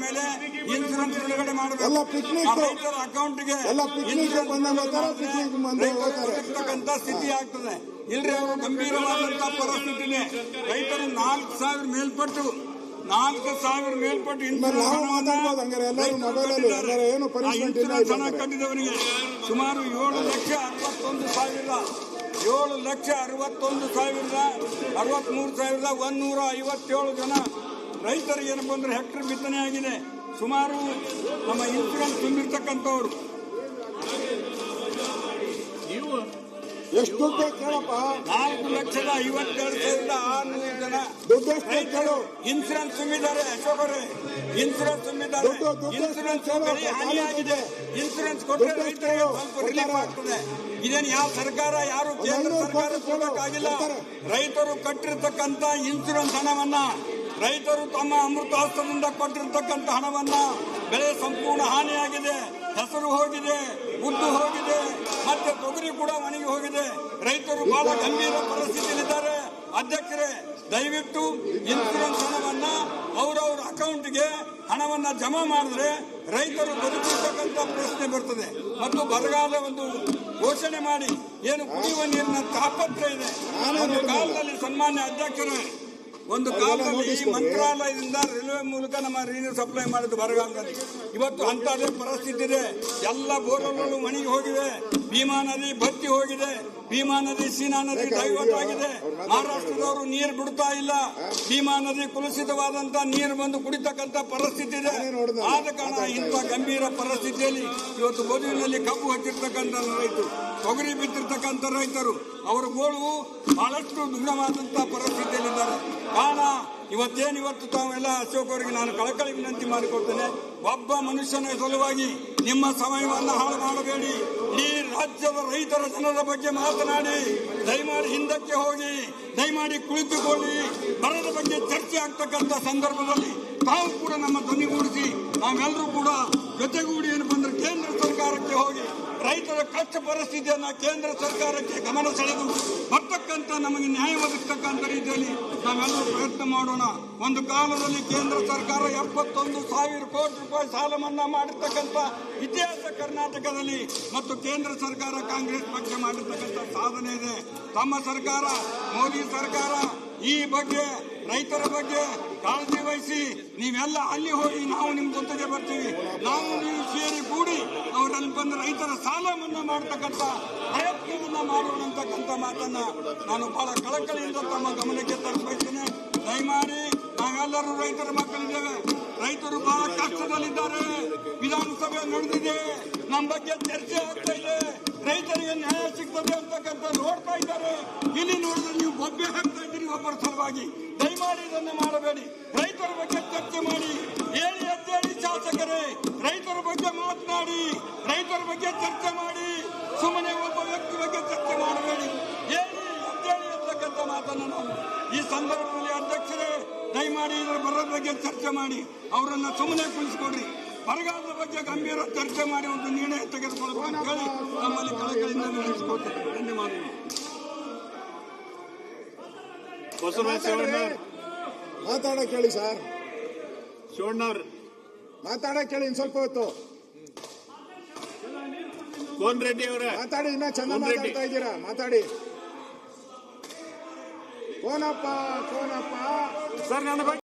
ಮೇಲೆ ಇನ್ಸೂರೆನ್ಸ್ ಬಿಡುಗಡೆ ಮಾಡಬೇಕು. ರೈತರ ಅಕೌಂಟ್ಗೆ ಇರ್ತಕ್ಕಂಥ ಸ್ಥಿತಿ ಆಗ್ತದೆ. ಇಲ್ರಿ ಅವರು ಗಂಭೀರವಾದಂತಹ ಪರಿಸ್ಥಿತಿ ಇದೆ. ರೈತರು 4,000 ಮೇಲ್ಪಟ್ಟು ಇನ್ಸೂರೆನ್ಸ್ ಹಣ ಕಟ್ಟಿದವರಿಗೆ ಸುಮಾರು 7,61,157 ಜನ ರೈತರಿಗೆ ಏನಪ್ಪ ಅಂದ್ರೆ ಹೆಕ್ಟರ್ ಬಿತ್ತನೆ ಆಗಿದೆ. ಸುಮಾರು ನಮ್ಮ ಇನ್ಸೂರೆನ್ಸ್ ತುಂಬಿರ್ತಕ್ಕಂಥವ್ರು ಎಷ್ಟು ದುಡ್ಡು ಕೇಳಪ್ಪ? 4,52,600 ಜನ ಇನ್ಸೂರೆನ್ಸ್ ತುಂಬಿದ್ದಾರೆ. ಅಶೋಕ್ ಅವರೇ, ಇನ್ಸೂರೆನ್ಸ್ ತುಂಬಿದ್ದಾರೆ. ಇನ್ಸೂರೆನ್ಸ್ ಹಾನಿಯಾಗಿದೆ. ಇನ್ಸೂರೆನ್ಸ್ ಕೊಟ್ಟರೆ ರೈತರಿಗೆ ಸ್ವಲ್ಪ ರಿಲೀಫ್ ಆಗ್ತದೆ. ಇದೇನು ಯಾವ ಸರ್ಕಾರ, ಯಾರು ಕೇಂದ್ರ ಸರ್ಕಾರ ಕೊಡಬೇಕಾಗಿಲ್ಲ. ರೈತರು ಕಟ್ಟಿರ್ತಕ್ಕಂಥ ಇನ್ಸೂರೆನ್ಸ್ ಹಣವನ್ನ, ರೈತರು ತಮ್ಮ ಅಮೃತಾಸ್ತ್ರದಿಂದ ಕೊಟ್ಟಿರ್ತಕ್ಕಂಥ ಹಣವನ್ನ, ಬೆಳೆ ಸಂಪೂರ್ಣ ಹಾನಿಯಾಗಿದೆ, ಹೆಸರು ಹೋಗಿದೆ, ಉದ್ದು ಹೋಗಿದೆ, ಮತ್ತೆ ತೊಗರಿ ಕೂಡ ಒಣಗಿ ಹೋಗಿದೆ. ರೈತರು ಬಹಳ ಗಂಭೀರ ಪರಿಸ್ಥಿತಿಯಲ್ಲಿದ್ದಾರೆ. ಅಧ್ಯಕ್ಷರೇ, ದಯವಿಟ್ಟು ಇನ್ಸೂರೆನ್ಸ್ ಹಣವನ್ನ ಅವರವರ ಅಕೌಂಟ್ಗೆ ಹಣವನ್ನ ಜಮಾ ಮಾಡಿದ್ರೆ ರೈತರು ಬದುಕಿರ್ತಕ್ಕಂಥ ಪ್ರಶ್ನೆ ಬರ್ತದೆ. ಮತ್ತು ಬರಗಾಲ ಒಂದು ಘೋಷಣೆ ಮಾಡಿ ಏನು ಕುಡಿಯುವ ನೀರಿನ ತಾಪತ್ರೆ ಇದೆ. ಒಂದು ಕಾಲದಲ್ಲಿ ಸನ್ಮಾನ್ಯ ಅಧ್ಯಕ್ಷರೇ, ಒಂದು ಕಾಲದಲ್ಲಿ ಮಂತ್ರಾಲಯದಿಂದ ರೈಲ್ವೆ ಮೂಲಕ ನಮ್ಮ ನೀರು ಸಪ್ಲೈ ಮಾಡಿದ್ದು ಬರಗಾಲದಲ್ಲಿ. ಇವತ್ತು ಅಂತದೇ ಪರಿಸ್ಥಿತಿ ಇದೆ. ಎಲ್ಲ ಬೋರ್ವೆಲ್ಗಳು ಒಣಗಿ ಹೋಗಿವೆ. ಭೀಮಾ ನದಿ ಬತ್ತಿ ಹೋಗಿದೆ. ಭೀಮಾ ನದಿ, ಸೀನಾ ನದಿ ಡೈವರ್ಟ್ ಆಗಿದೆ. ಮಹಾರಾಷ್ಟ್ರದವರು ನೀರು ಬಿಡ್ತಾ ಇಲ್ಲ. ಭೀಮಾ ನದಿ ಕುಲುಷಿತವಾದಂತಹ ನೀರು ಬಂದು ಕುಡಿತಕ್ಕಂಥ ಪರಿಸ್ಥಿತಿ ಇದೆ. ಆದ ಕಾರಣ ಇಂಥ ಗಂಭೀರ ಪರಿಸ್ಥಿತಿಯಲ್ಲಿ ಇವತ್ತು ಬದುವಿನಲ್ಲಿ ಕಬ್ಬು ಹಚ್ಚಿರ್ತಕ್ಕಂಥ ರೈತರು, ತೊಗರಿ ಬಿತ್ತಿರ್ತಕ್ಕಂಥ ರೈತರು, ಅವರ ಗೋಳು ಬಹಳಷ್ಟು ದುರ್ಗಮವಾದಂತಹ ಪರಿಸ್ಥಿತಿಯಲ್ಲಿದ್ದಾರೆ. ಕಾರಣ ಇವತ್ತು ತಾವೆಲ್ಲ ಅಶೋಕ್ ಅವರಿಗೆ ನಾನು ಕಳಕಳಿ ವಿನಂತಿ ಮಾಡಿಕೊಡ್ತೇನೆ. ಒಬ್ಬ ಮನುಷ್ಯನ ಸಲುವಾಗಿ ನಿಮ್ಮ ಸಮಯವನ್ನು ಹಾಳು ಮಾಡಬೇಡಿ. ಈ ರಾಜ್ಯದ ರೈತರ ಜನರ ಬಗ್ಗೆ ಮಾತನಾಡಿ. ದಯಮಾಡಿ ಹಿಂದಕ್ಕೆ ಹೋಗಿ, ದಯಮಾಡಿ ಕುಳಿತುಕೊಳ್ಳಿ. ಬರದ ಬಗ್ಗೆ ಚರ್ಚೆ ಆಗ್ತಕ್ಕಂಥ ಸಂದರ್ಭದಲ್ಲಿ ತಾವು ಕೂಡ ನಮ್ಮ ಧ್ವನಿಗೂಡಿಸಿ ನಾವೆಲ್ಲರೂ ಕೂಡ ಜೊತೆಗೂಡಿ ಏನು ಬಂದ್ರೆ ಕೇಂದ್ರ ಸರ್ಕಾರಕ್ಕೆ ಹೋಗಿ ರೈತರ ಕಷ್ಟ ಪರಿಸ್ಥಿತಿಯನ್ನ ಕೇಂದ್ರ ಸರ್ಕಾರಕ್ಕೆ ಗಮನ ಸೆಳೆದು ಬರ್ತಕ್ಕಂಥ ನಮಗೆ ನ್ಯಾಯ ಒದಗಿಸ್ತಕ್ಕಂಥ ರೀತಿಯಲ್ಲಿ ನಾವೆಲ್ಲರೂ ಪ್ರಯತ್ನ ಮಾಡೋಣ. ಒಂದು ಕಾಲದಲ್ಲಿ ಕೇಂದ್ರ ಸರ್ಕಾರ 71,000 ಕೋಟಿ ರೂಪಾಯಿ ಸಾಲ ಮನ್ನಾ ಮಾಡಿರ್ತಕ್ಕಂಥ ಇತಿಹಾಸ ಕರ್ನಾಟಕದಲ್ಲಿ, ಮತ್ತು ಕೇಂದ್ರ ಸರ್ಕಾರ ಕಾಂಗ್ರೆಸ್ ಪಕ್ಷ ಮಾಡಿರ್ತಕ್ಕಂಥ ಸಾಧನೆ ಇದೆ. ತಮ್ಮ ಸರ್ಕಾರ, ಮೋದಿ ಸರ್ಕಾರ ಈ ಬಗ್ಗೆ, ರೈತರ ಬಗ್ಗೆ ಕಾಳಜಿ ವಹಿಸಿ ನೀವೆಲ್ಲ ಅಲ್ಲಿ ಹೋಗಿ ನಾವು ನಿಮ್ ಜೊತೆಗೆ ಬರ್ತೀವಿ, ನಾವು ನೀವು ಸೇರಿ ಕೂಡಿ ಅವರಲ್ಲಿ ಬಂದು ರೈತರ ಸಾಲ ಮನ್ನಾ ಮಾಡತಕ್ಕಂಥ ಪ್ರಯತ್ನವನ್ನ ಮಾಡೋಣ ಅಂತಕ್ಕಂಥ ಮಾತನ್ನ ನಾನು ಬಹಳ ಕಳಕಳಿಯಿಂದ ತಮ್ಮ ಗಮನಕ್ಕೆ ತರಿಸಬಯಸ್ತೇನೆ. ದಯಮಾಡಿ ನಾವೆಲ್ಲರೂ ರೈತರ ಮಕ್ಕಳಿದ್ದೇವೆ. ರೈತರು ಬಹಳ ಕಷ್ಟದಲ್ಲಿದ್ದಾರೆ. ವಿಧಾನಸಭೆ ನಡೆದಿದೆ, ನಮ್ಮ ಬಗ್ಗೆ ಚರ್ಚೆ ಆಗ್ತಾ ಇದೆ. ರೈತರಿಗೆ ನ್ಯಾಯ ಸಿಗ್ತದೆ ಅಂತಕ್ಕಂಥ ನೋಡ್ತಾ ಇದ್ದಾರೆ. ಇಲ್ಲಿ ನೋಡಿದ್ರೆ ನೀವು ಬೊಬ್ಬೆ ಹಾಕ್ತಾ ಇದ್ದೀರಿ ಒಬ್ಬರ ಸಲುವಾಗಿ. ದಯಮಾಡಿ ಇದನ್ನು ಮಾಡಬೇಡಿ. ರೈತರ ಬಗ್ಗೆ ಚರ್ಚೆ ಮಾಡಿ. ಹೇಳಿ ಎದ್ದೇಳಿ ಶಾಸಕರೇ, ರೈತರ ಬಗ್ಗೆ ಮಾತನಾಡಿ, ರೈತರ ಬಗ್ಗೆ ಚರ್ಚೆ ಮಾಡಿ. ಸುಮ್ಮನೆ ಒಬ್ಬ ವ್ಯಕ್ತಿ ಬಗ್ಗೆ ಚರ್ಚೆ ಮಾಡಬೇಡಿ. ಹೇಳಿ ಎದ್ದೇಳಿ ಅಂತಕ್ಕಂಥ ಮಾತನ್ನು ನಾವು ಈ ಸಂದರ್ಭದಲ್ಲಿ ಅಧ್ಯಕ್ಷರೇ ದಯಮಾಡಿ ಇದರ ಬರದ ಬಗ್ಗೆ ಚರ್ಚೆ ಮಾಡಿ. ಅವರನ್ನ ಸುಮ್ಮನೆ ಕುಳಿಸಿಕೊಡ್ರಿ. ಬರಗಾಲದ ಬಗ್ಗೆ ಗಂಭೀರ ಚರ್ಚೆ ಮಾಡಿ ಒಂದು ನಿರ್ಣಯ ತೆಗೆದುಕೊಳ್ಳಬೇಕು ಅಂತ ಹೇಳಿ ನಮ್ಮಲ್ಲಿ ಕಳಕಳಿಯಿಂದ ವಿನಂತಿಸಿಕೊಳ್ತೇನೆ. ಧನ್ಯವಾದಗಳು. ಮಾತಾಡಕ್ ಹೇಳಿ ಸರ್. ಶಿವಣ್ಣವ್ರು ಮಾತಾಡಕ್ ಹೇಳಿ ಇನ್ ಸ್ವಲ್ಪ ಹೊತ್ತು. ಕೋನ್ ರೆಡ್ಡಿ ಅವರ ಮಾತಾಡಿ. ಇನ್ನ ಚೆನ್ನಾಗಿ ಮಾತಾಡ್ತಾ ಇದ್ದೀರಾ, ಮಾತಾಡಿ. ಕೋನಪ್ಪ ಸರ್, ನನ್ನ